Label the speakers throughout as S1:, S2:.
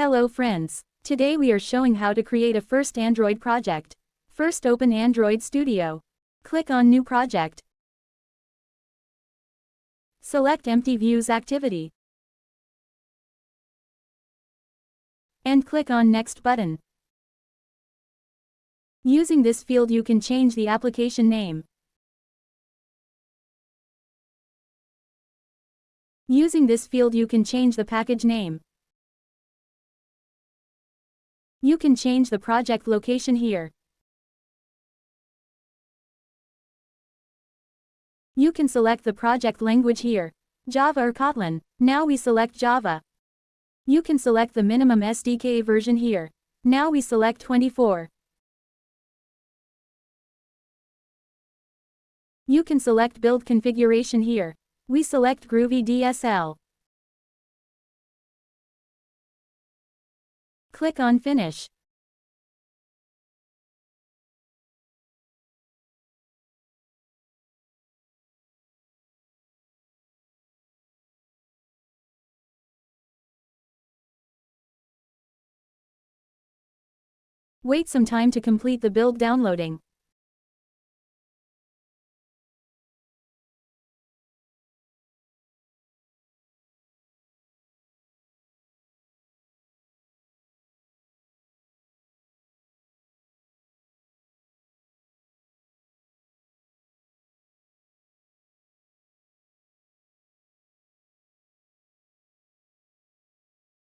S1: Hello friends. Today we are showing how to create a first Android project. First open Android Studio. Click on New Project. Select Empty Views Activity. And click on Next button. Using this field you can change the application name. Using this field you can change the package name. You can change the project location here. You can select the project language here, Java or Kotlin. Now we select Java. You can select the minimum SDK version here. Now we select 24. You can select build configuration here. We select Groovy DSL. Click on Finish. Wait some time to complete the build downloading.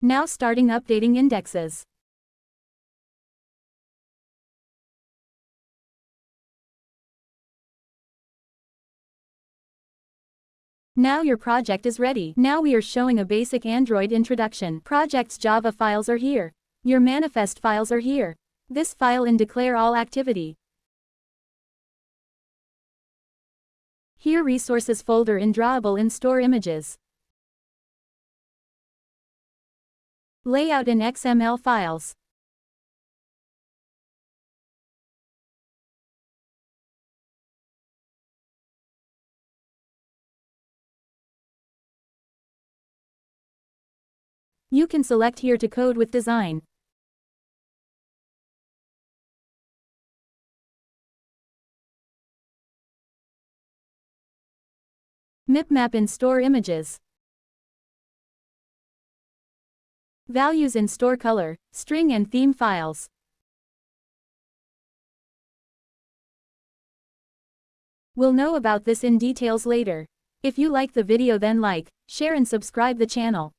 S1: Now starting updating indexes. Now your project is ready. Now we are showing a basic Android introduction. Project's Java files are here. Your manifest files are here. This file in declare all activity. Here resources folder in drawable in store images. Layout in XML files. You can select here to code with design. Map in store images. Values in store color, string and theme files. We'll know about this in details later. If you like the video then like, share and subscribe the channel.